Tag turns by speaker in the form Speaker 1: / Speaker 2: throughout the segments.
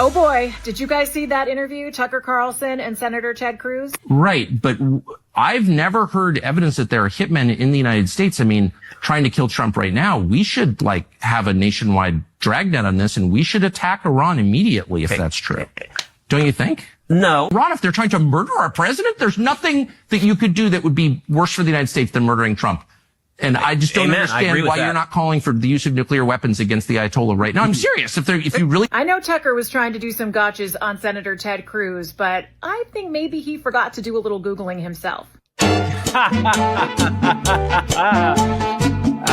Speaker 1: Oh boy, did you guys see that interview, Tucker Carlson and Senator Ted Cruz?
Speaker 2: Right, but I've never heard evidence that there are hitmen in the United States. I mean, trying to kill Trump right now. We should have a nationwide dragnet on this, and we should attack Iran immediately if that's true. Don't you think?
Speaker 3: No.
Speaker 2: Iran, if they're trying to murder our president, there's nothing that you could do that would be worse for the United States than murdering Trump. And I just don't understand why you're not calling for the use of nuclear weapons against the Ayatollah right now. I'm serious. If you really...
Speaker 1: I know Tucker was trying to do some gotchas on Senator Ted Cruz, but I think maybe he forgot to do a little Googling himself.
Speaker 4: All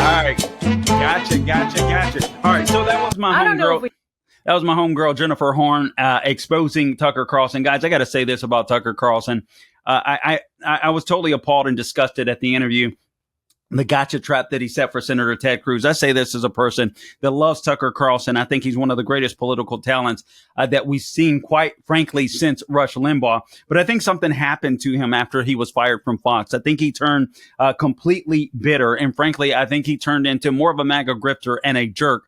Speaker 4: right. Gotcha. All right. So that was my homegirl. That was my homegirl, Jennifer Horn, exposing Tucker Carlson. Guys, I got to say this about Tucker Carlson. I was totally appalled and disgusted at the interview. The gotcha trap that he set for Senator Ted Cruz. I say this as a person that loves Tucker Carlson. I think he's one of the greatest political talents that we've seen, quite frankly, since Rush Limbaugh. But I think something happened to him after he was fired from Fox. I think he turned completely bitter. And frankly, I think he turned into more of a MAGA grifter and a jerk.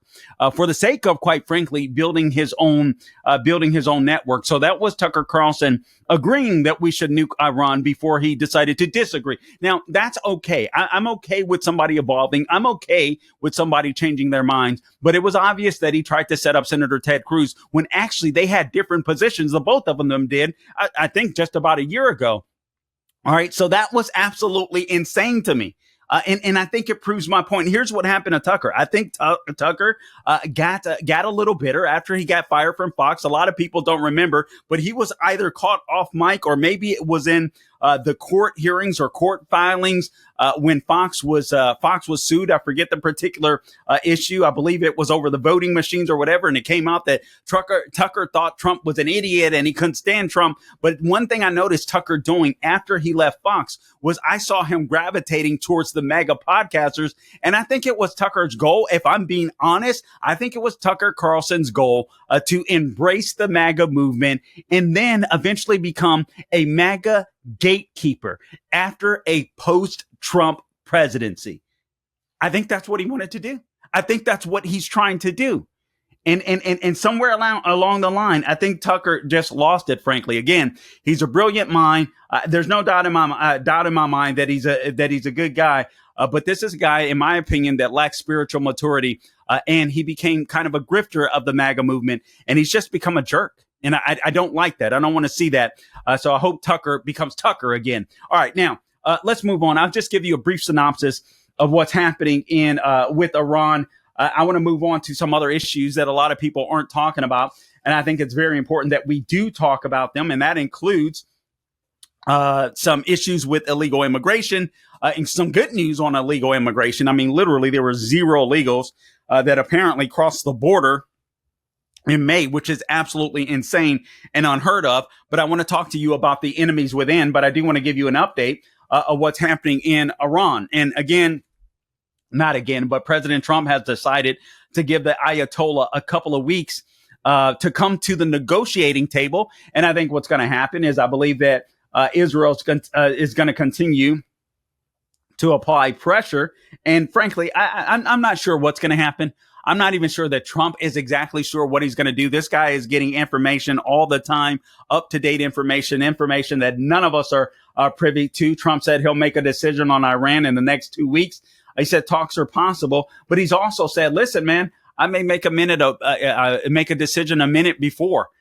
Speaker 4: For the sake of, quite frankly, building his own network. So that was Tucker Carlson agreeing that we should nuke Iran before he decided to disagree. Now, that's okay. I'm okay with somebody evolving. I'm okay with somebody changing their minds. But it was obvious that he tried to set up Senator Ted Cruz when actually they had different positions. The both of them did, I think, just about a year ago. All right. So that was absolutely insane to me. And I think it proves my point. Here's what happened to Tucker. I think Tucker got a little bitter after he got fired from Fox. A lot of people don't remember, but he was either caught off mic or maybe it was in the court hearings or court filings when Fox was sued. I forget the particular issue. I believe it was over the voting machines or whatever. And it came out that Tucker thought Trump was an idiot and he couldn't stand Trump. But one thing I noticed Tucker doing after he left Fox was I saw him gravitating towards the MAGA podcasters. And I think it was Tucker's goal. If I'm being honest, I think it was Tucker Carlson's goal to embrace the MAGA movement and then eventually become a MAGA gatekeeper after a post-Trump presidency. I think that's what he wanted to do. I think that's what he's trying to do. And somewhere along the line, I think Tucker just lost it, frankly. Again, he's a brilliant mind. There's no doubt in my mind that he's a good guy. But this is a guy, in my opinion, that lacks spiritual maturity. And he became kind of a grifter of the MAGA movement. And he's just become a jerk. And I don't like that. I don't want to see that. So I hope Tucker becomes Tucker again. All right. Now, let's move on. I'll just give you a brief synopsis of what's happening with Iran. I want to move on to some other issues that a lot of people aren't talking about. And I think it's very important that we do talk about them. And that includes some issues with illegal immigration and some good news on illegal immigration. I mean, literally, there were 0 illegals that apparently crossed the border in May, which is absolutely insane and unheard of. But I want to talk to you about the enemies within. But I do want to give you an update of what's happening in Iran. And but President Trump has decided to give the Ayatollah a couple of weeks to come to the negotiating table. And I think what's going to happen is I believe that Israel is going to continue to apply pressure. And frankly, I'm not sure what's going to happen. I'm not even sure that Trump is exactly sure what he's going to do. This guy is getting information all the time, up-to-date information that none of us are privy to. Trump said he'll make a decision on Iran in the next 2 weeks. He said talks are possible, but he's also said, listen, man, I may make a decision a minute before,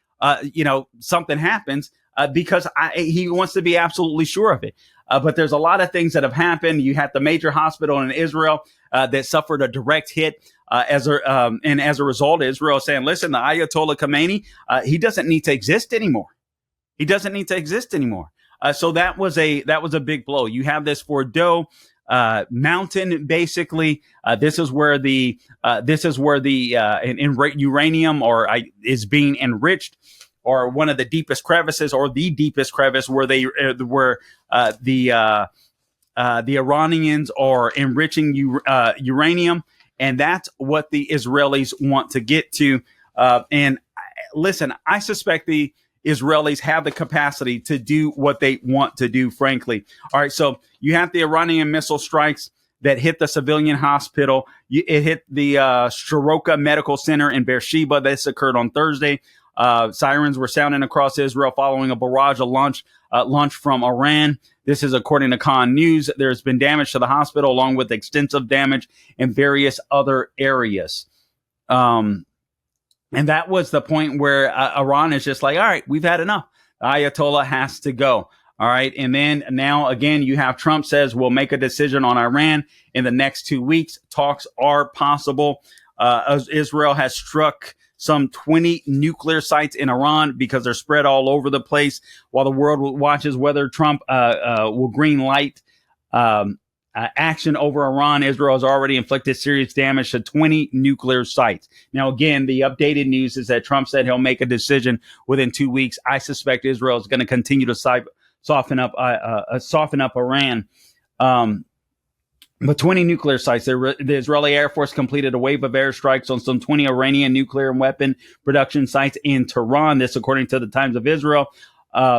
Speaker 4: something happens because he wants to be absolutely sure of it. But there's a lot of things that have happened. You had the major hospital in Israel that suffered a direct hit. And as a result, Israel is saying, listen, the Ayatollah Khomeini, he doesn't need to exist anymore. So that was a big blow. You have this Fordo mountain, basically. This is where the uranium is being enriched, or one of the deepest crevices, or the deepest crevice where the Iranians are enriching uranium. And that's what the Israelis want to get to. And listen, I suspect the Israelis have the capacity to do what they want to do, frankly. All right, so you have the Iranian missile strikes that hit the civilian hospital. It hit the Soroka Medical Center in Beersheba. This occurred on Thursday. Sirens were sounding across Israel following a barrage of launch from Iran. This is according to Khan News. There's been damage to the hospital along with extensive damage in various other areas. And that was the point where Iran is just like, all right, we've had enough. The Ayatollah has to go. All right. And then now again, you have Trump says we'll make a decision on Iran in the next 2 weeks. Talks are possible. Israel has struck some 20 nuclear sites in Iran because they're spread all over the place, while the world watches whether Trump will green light action over Iran. Israel has already inflicted serious damage to 20 nuclear sites. Now, again, the updated news is that Trump said he'll make a decision within 2 weeks. I suspect Israel is going to continue to soften up Iran. But 20 nuclear sites. The Israeli Air Force completed a wave of airstrikes on some 20 Iranian nuclear weapon production sites in Tehran. This, according to the Times of Israel.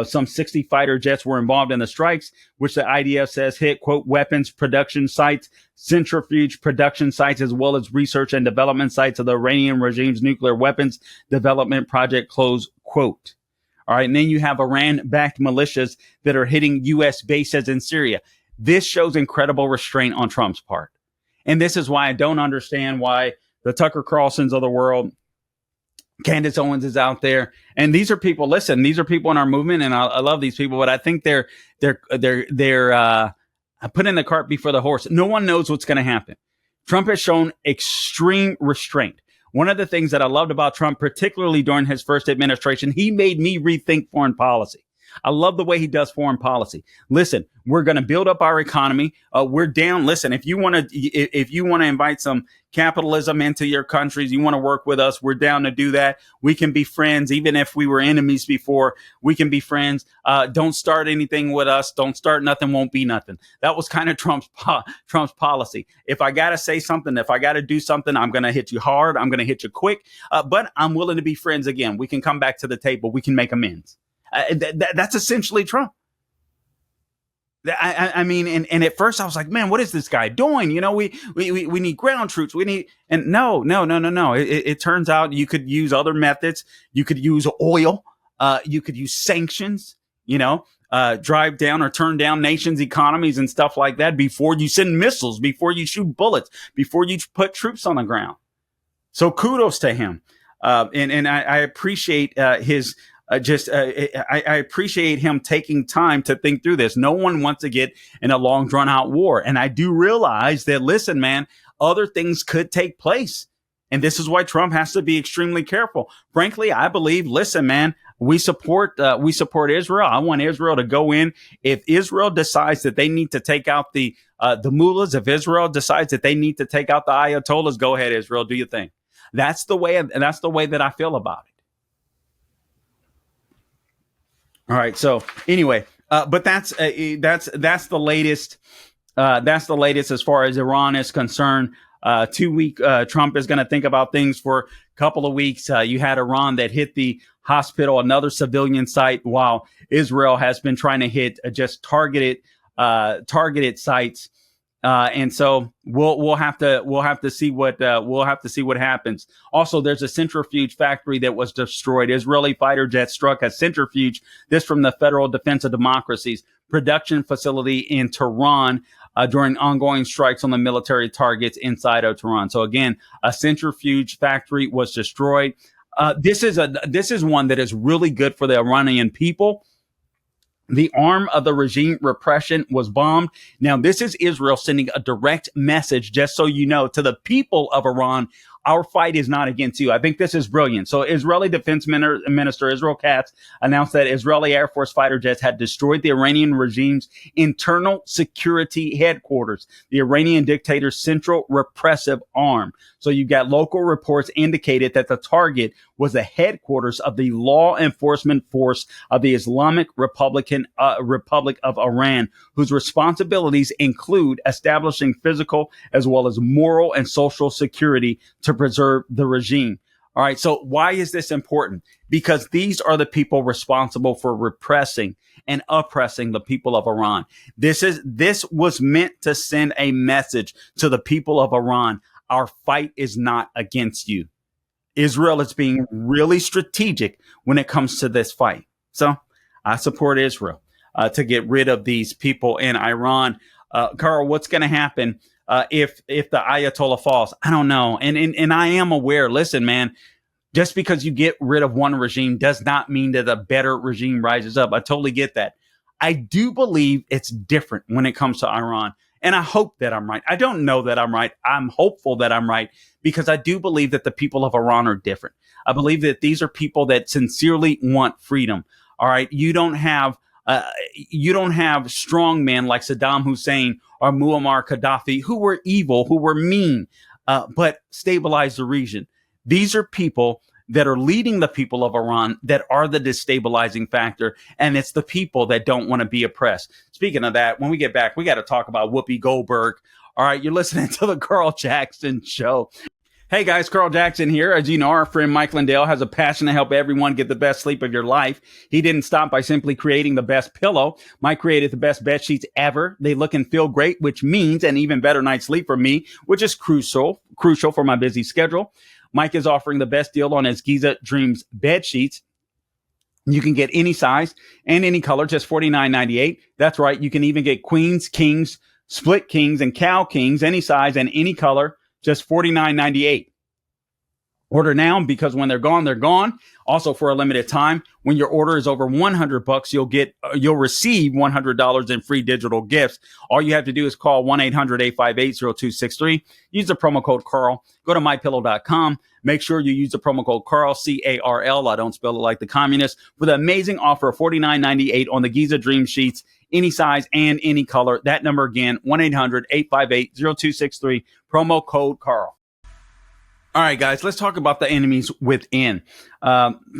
Speaker 4: Some 60 fighter jets were involved in the strikes, which the IDF says hit, quote, weapons production sites, centrifuge production sites, as well as research and development sites of the Iranian regime's nuclear weapons development project, close quote. All right. And then you have Iran-backed militias that are hitting U.S. bases in Syria. This shows incredible restraint on Trump's part. And this is why I don't understand why the Tucker Carlsons of the world, Candace Owens is out there. And these are people, listen, these are people in our movement, and I love these people, but I think they're putting the cart before the horse. No one knows what's going to happen. Trump has shown extreme restraint. One of the things that I loved about Trump, particularly during his first administration, he made me rethink foreign policy. I love the way he does foreign policy. Listen, we're going to build up our economy. We're down. Listen, if you want to invite some capitalism into your countries, you want to work with us, we're down to do that. We can be friends. Even if we were enemies before, we can be friends. Don't start anything with us. Don't start nothing, won't be nothing. That was kind of Trump's policy. If I got to say something, if I got to do something, I'm going to hit you hard. I'm going to hit you quick. But I'm willing to be friends again. We can come back to the table. We can make amends. That's essentially Trump. I mean, and at first I was like, man, what is this guy doing? You know, we need ground troops. And no. It turns out you could use other methods. You could use oil. You could use sanctions, drive down or turn down nations' economies and stuff like that before you send missiles, before you shoot bullets, before you put troops on the ground. So kudos to him. And I appreciate his. I appreciate him taking time to think through this. No one wants to get in a long, drawn out war. And I do realize that, listen, man, other things could take place. And this is why Trump has to be extremely careful. Frankly, I believe, listen, man, we support Israel. I want Israel to go in. If Israel decides that they need to take out the mullahs, if Israel decides that they need to take out the Ayatollahs, go ahead, Israel, do your thing. That's the way that I feel about it. All right. So anyway, but that's the latest. That's the latest as far as Iran is concerned. 2 week. Trump is going to think about things for a couple of weeks. You had Iran that hit the hospital, another civilian site, while Israel has been trying to hit just targeted sites. And so we'll have to see what happens. Also, there's a centrifuge factory that was destroyed. Israeli fighter jets struck a centrifuge. This from the Federal Defense of Democracy's production facility in Tehran during ongoing strikes on the military targets inside of Tehran. So again, a centrifuge factory was destroyed. This is one that is really good for the Iranian people. The arm of the regime repression was bombed. Now, this is Israel sending a direct message, just so you know, to the people of Iran. Our fight is not against you. I think this is brilliant. So Israeli Defense Minister Israel Katz announced that Israeli Air Force fighter jets had destroyed the Iranian regime's internal security headquarters, the Iranian dictator's central repressive arm. So you got local reports indicated that the target was the headquarters of the law enforcement force of the Islamic Republic of Iran, whose responsibilities include establishing physical as well as moral and social security to preserve the regime. All right. So why is this important? Because these are the people responsible for repressing and oppressing the people of Iran. This was meant to send a message to the people of Iran. Our fight is not against you. Israel is being really strategic when it comes to this fight. So I support Israel to get rid of these people in Iran. Carl, what's going to happen if the Ayatollah falls? I don't know. And I am aware. Listen, man, just because you get rid of one regime does not mean that a better regime rises up. I totally get that. I do believe it's different when it comes to Iran. And I hope that I'm right. I don't know that I'm right. I'm hopeful that I'm right because I do believe that the people of Iran are different. I believe that these are people that sincerely want freedom. All right. You don't have strong men like Saddam Hussein or Muammar Gaddafi who were evil, who were mean, but stabilized the region. These are people that are leading the people of Iran that are the destabilizing factor. And it's the people that don't want to be oppressed. Speaking of that, when we get back, we got to talk about Whoopi Goldberg. All right. You're listening to the Carl Jackson Show. Hey guys, Carl Jackson here. As you know, our friend Mike Lindell has a passion to help everyone get the best sleep of your life. He didn't stop by simply creating the best pillow. Mike created the best bed sheets ever. They look and feel great, which means an even better night's sleep for me, which is crucial for my busy schedule. Mike is offering the best deal on his Giza Dreams bed sheets. You can get any size and any color, just $49.98. That's right. You can even get queens, kings, split kings, and cow kings, any size and any color, just $49.98. Order now because when they're gone, they're gone. Also for a limited time, when your order is over $100, you'll receive $100 in free digital gifts. All you have to do is call 1-800-858-0263. Use the promo code Carl. Go to mypillow.com. Make sure you use the promo code Carl, C-A-R-L. I don't spell it like the communists. For the amazing offer of $49.98 on the Giza Dream Sheets, any size and any color. That number again, 1-800-858-0263. Promo code Carl. All right, guys, let's talk about the enemies within.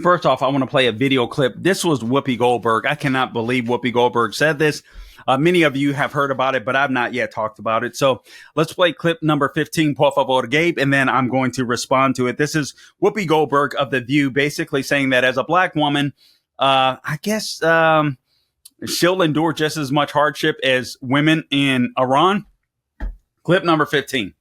Speaker 4: First off, I want to play a video clip. This was Whoopi Goldberg. I cannot believe Whoopi Goldberg said this. Many of you have heard about it, but I've not yet talked about it. So let's play clip number 15, Por favor, Gabe, and then I'm going to respond to it. This is Whoopi Goldberg of The View, basically saying that as a black woman, I guess she'll endure just as much hardship as women in Iran. Clip number 15.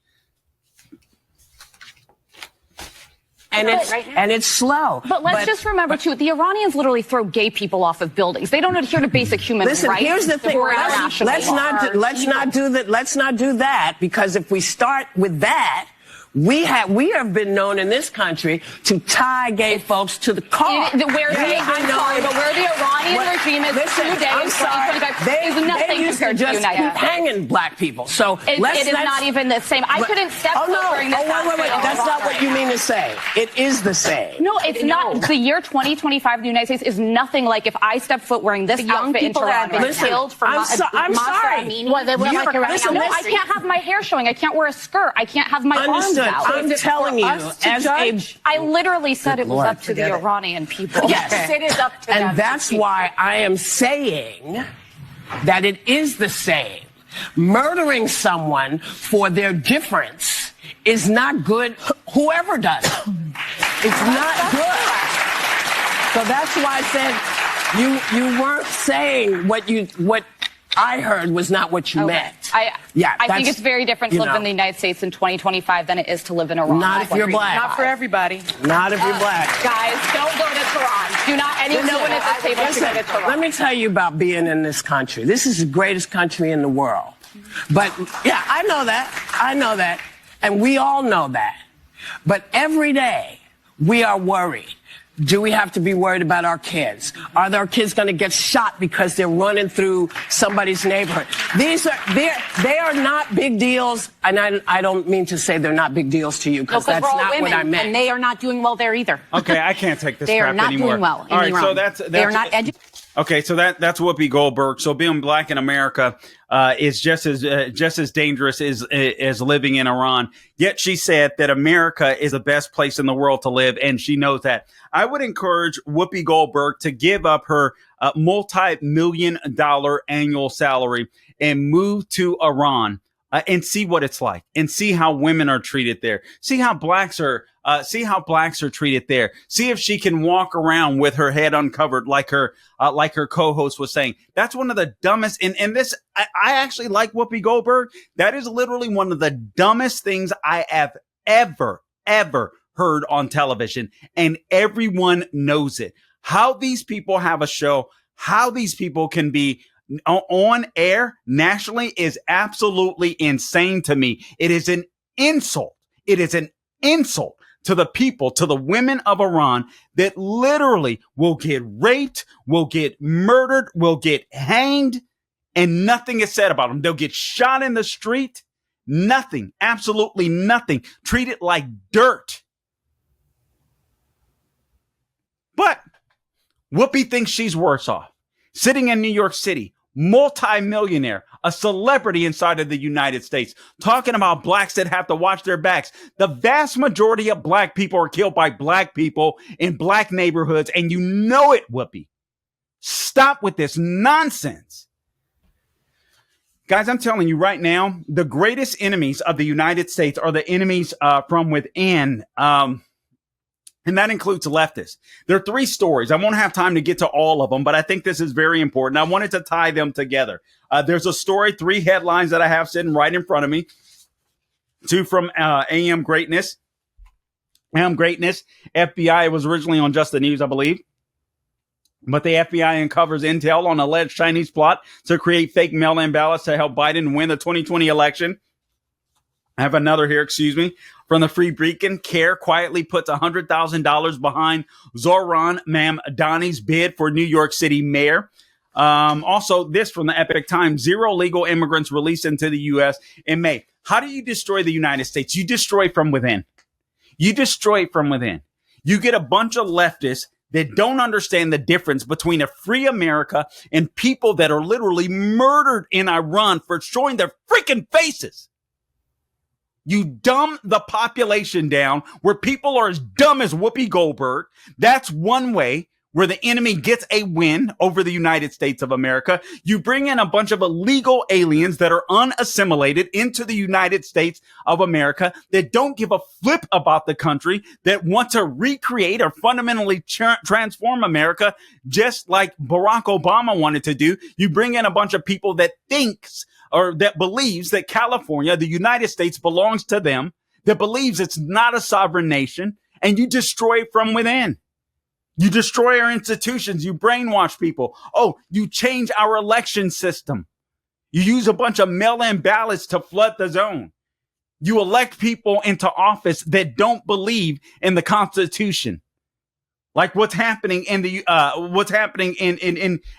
Speaker 3: And it's slow.
Speaker 5: But let's just remember, too, the Iranians literally throw gay people off of buildings. They don't adhere to basic human rights.
Speaker 3: Listen, here's the thing. Let's not do that, because if we start with that, we have been known in this country to tie gay folks to the car.
Speaker 5: Where the Iranian regime is today in 2025 is nothing compared to the United States.
Speaker 3: Hanging black people. So
Speaker 5: it is not even the same. I couldn't step foot during this.
Speaker 3: Wait. That's not what you mean to say. It is the same.
Speaker 5: No, it's not. The year 2025 in the United States is nothing like if I step foot wearing this outfit in Toronto.
Speaker 3: Killed for I'm sorry.
Speaker 5: Well, they were like around. No, I can't have my hair showing. I can't wear a skirt. I can't have my arms out.
Speaker 3: I'm telling you,
Speaker 5: I literally said it was up to the Iranian people.
Speaker 3: Yes,
Speaker 5: it is up to them.
Speaker 3: And that's why I am saying that it is the same. Murdering someone for their difference is not good. Whoever does it, it's not good. So that's why I said you weren't saying what I heard was not what you meant.
Speaker 5: I think it's very different to live in the United States in 2025 than it is to live in Iran.
Speaker 3: Not if you're black.
Speaker 6: Not for everybody.
Speaker 3: Not if you're black.
Speaker 5: Guys, don't go to Tehran. Do not anyone at this table should go to Tehran.
Speaker 3: Let me tell you about being in this country. This is the greatest country in the world. But yeah, I know that. And we all know that. But every day we are worried. Do we have to be worried about our kids? Are our kids going to get shot because they're running through somebody's neighborhood? They are not big deals, and I don't mean to say they're not big deals to you, because that's not what I meant.
Speaker 5: And they are not doing well there either.
Speaker 4: Okay, I can't take this
Speaker 5: crap
Speaker 4: anymore.
Speaker 5: They are not doing well in Iran.
Speaker 4: So that's
Speaker 5: they are not
Speaker 4: Okay, so that's Whoopi Goldberg. So being black in America is just as dangerous as living in Iran. Yet she said that America is the best place in the world to live, and she knows that. I would encourage Whoopi Goldberg to give up her multi-million-dollar annual salary and move to Iran and see what it's like, and see how women are treated there. See how blacks are treated there. See if she can walk around with her head uncovered, like her co-host was saying. That's one of the dumbest. And this, I actually like Whoopi Goldberg. That is literally one of the dumbest things I have ever heard on television, and everyone knows it. How these people have a show, how these people can be on air nationally is absolutely insane to me. It is an insult. It is an insult to the people, to the women of Iran that literally will get raped, will get murdered, will get hanged, and nothing is said about them. They'll get shot in the street. Nothing, absolutely nothing. Treated like dirt. But Whoopi thinks she's worse off. Sitting in New York City, multi-millionaire, a celebrity inside of the United States, talking about blacks that have to watch their backs. The vast majority of black people are killed by black people in black neighborhoods, and you know it, Whoopi. Stop with this nonsense. Guys, I'm telling you right now, the greatest enemies of the United States are the enemies from within. And that includes leftists. There are 3 stories. I won't have time to get to all of them, but I think this is very important. I wanted to tie them together. There's a story, 3 headlines that I have sitting right in front of me. 2 from AM Greatness. AM Greatness, FBI was originally on Just the News, I believe. But the FBI uncovers intel on alleged Chinese plot to create fake mail-in ballots to help Biden win the 2020 election. I have another here, from the Free Beacon. CARE quietly puts $100,000 behind Zohran Mamdani's bid for New York City mayor. Also, this from the Epoch Times: 0 legal immigrants released into the U.S. in May. How do you destroy the United States? You destroy from within. You destroy from within. You get a bunch of leftists that don't understand the difference between a free America and people that are literally murdered in Iran for showing their freaking faces. You dumb the population down where people are as dumb as Whoopi Goldberg. That's one way where the enemy gets a win over the United States of America. You bring in a bunch of illegal aliens that are unassimilated into the United States of America that don't give a flip about the country, that want to recreate or fundamentally transform America just like Barack Obama wanted to do. You bring in a bunch of people that thinks or that believes that California, the United States, belongs to them, that believes it's not a sovereign nation, and you destroy from within. You destroy our institutions. You brainwash people. Oh, you change our election system. You use a bunch of mail-in ballots to flood the zone. You elect people into office that don't believe in the Constitution. Like what's happening in the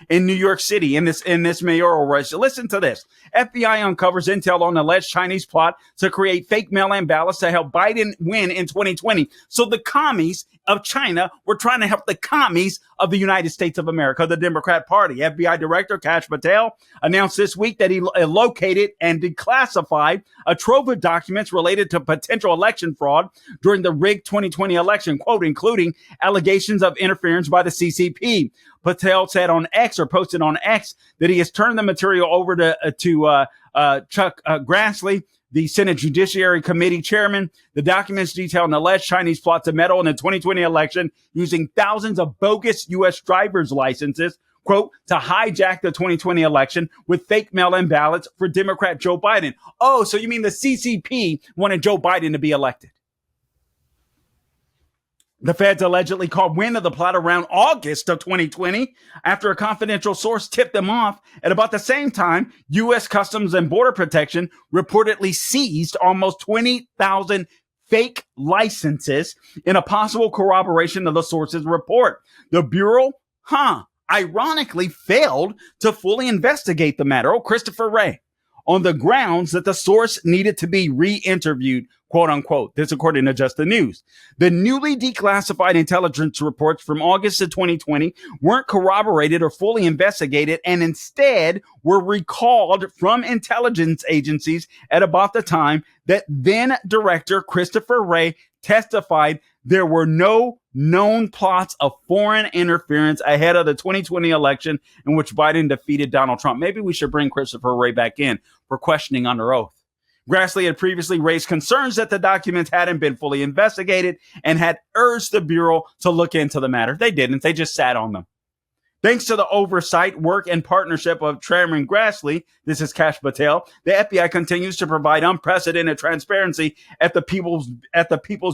Speaker 4: in New York City in this mayoral race. Listen to this. FBI uncovers intel on alleged Chinese plot to create fake mail-in ballots to help Biden win in 2020. So the commies of China were trying to help the commies of the United States of America, the Democrat Party. FBI Director Kash Patel announced this week that he located and declassified a trove of documents related to potential election fraud during the rigged 2020 election, quote, including allegations of interference by the CCP. Patel said on X, or posted on X, that he has turned the material over to Chuck Grassley, the Senate Judiciary Committee chairman. The documents detail an alleged Chinese plot to meddle in the 2020 election using thousands of bogus U.S. driver's licenses, quote, to hijack the 2020 election with fake mail-in ballots for Democrat Joe Biden. Oh, so you mean the CCP wanted Joe Biden to be elected? The feds allegedly caught wind of the plot around August of 2020 after a confidential source tipped them off. At about the same time, U.S. Customs and Border Protection reportedly seized almost 20,000 fake licenses in a possible corroboration of the source's report. The Bureau, ironically failed to fully investigate the matter. Oh, Christopher Wray, on the grounds that the source needed to be re-interviewed, quote unquote. This according to Just the News. The newly declassified intelligence reports from August of 2020 weren't corroborated or fully investigated, and instead were recalled from intelligence agencies at about the time that then Director Christopher Wray testified there were no known plots of foreign interference ahead of the 2020 election in which Biden defeated Donald Trump. Maybe we should bring Christopher Wray back in for questioning under oath. Grassley had previously raised concerns that the documents hadn't been fully investigated and had urged the Bureau to look into the matter. They didn't. They just sat on them. Thanks to the oversight, work, and partnership of Chairman Grassley, this is Kash Patel, the FBI continues to provide unprecedented transparency at the People's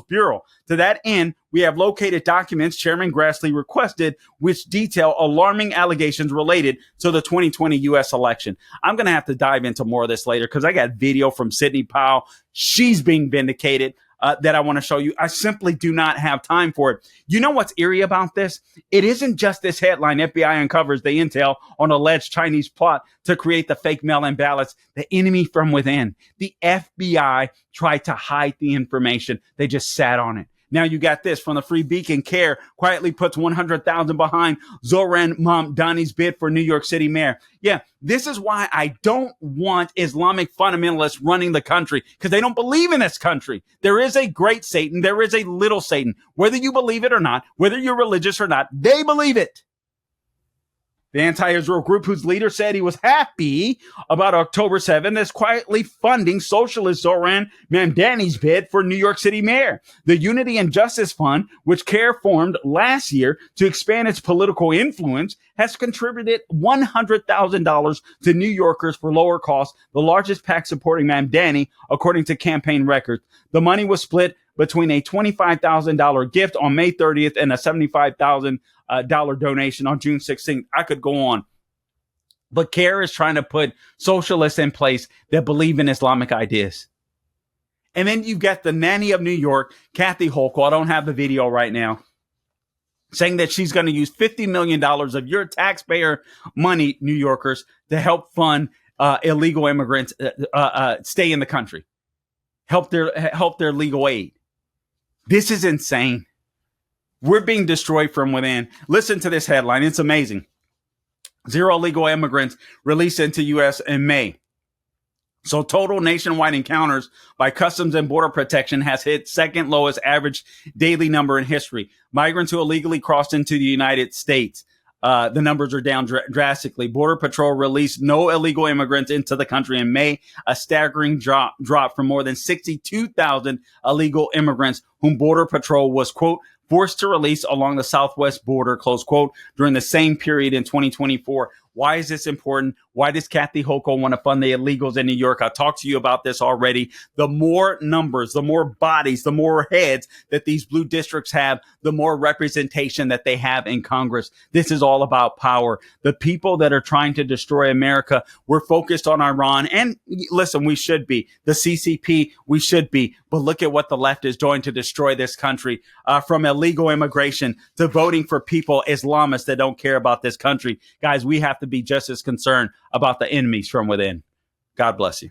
Speaker 4: Bureau. To that end, we have located documents Chairman Grassley requested, which detail alarming allegations related to the 2020 U.S. election. I'm going to have to dive into more of this later because I got video from Sidney Powell. She's being vindicated. That I want to show you. I simply do not have time for it. You know what's eerie about this? It isn't just this headline. FBI uncovers the intel on alleged Chinese plot to create the fake mail-in ballots. The enemy from within. The FBI tried to hide the information. They just sat on it. Now you got this from the Free Beacon. CARE quietly puts $100,000 behind Zohran Mamdani's bid for New York City mayor. Yeah, this is why I don't want Islamic fundamentalists running the country, because they don't believe in this country. There is a great Satan. There is a little Satan. Whether you believe it or not, whether you're religious or not, they believe it. The anti-Israel group, whose leader said he was happy about October 7th, is quietly funding socialist Zohran Mamdani's bid for New York City mayor. The Unity and Justice Fund, which CARE formed last year to expand its political influence, has contributed $100,000 to New Yorkers for lower costs, the largest PAC supporting Mamdani, according to campaign records. The money was split between a $25,000 gift on May 30th and a $75,000 donation on June 16th. I could go on. But CARE is trying to put socialists in place that believe in Islamic ideas. And then you've got the nanny of New York, Kathy Hochul. I don't have the video right now, saying that she's going to use $50 million of your taxpayer money, New Yorkers, to help fund illegal immigrants stay in the country, help their legal aid. This is insane. We're being destroyed from within. Listen to this headline. It's amazing. 0 illegal immigrants released into U.S. in May. So total nationwide encounters by Customs and Border Protection has hit second lowest average daily number in history. Migrants who illegally crossed into the United States. The numbers are down drastically. Border Patrol released no illegal immigrants into the country in May, a staggering drop from more than 62,000 illegal immigrants whom Border Patrol was, quote, forced to release along the southwest border, close quote, during the same period in 2024. Why is this important? Why does Kathy Hochul want to fund the illegals in New York? I talked to you about this already. The more numbers, the more bodies, the more heads that these blue districts have, the more representation that they have in Congress. This is all about power. The people that are trying to destroy America, we're focused on Iran. And listen, we should be. The CCP, we should be. But look at what the left is doing to destroy this country, from illegal immigration to voting for people, Islamists that don't care about this country. Guys, we have to be just as concerned about the enemies from within. God bless you.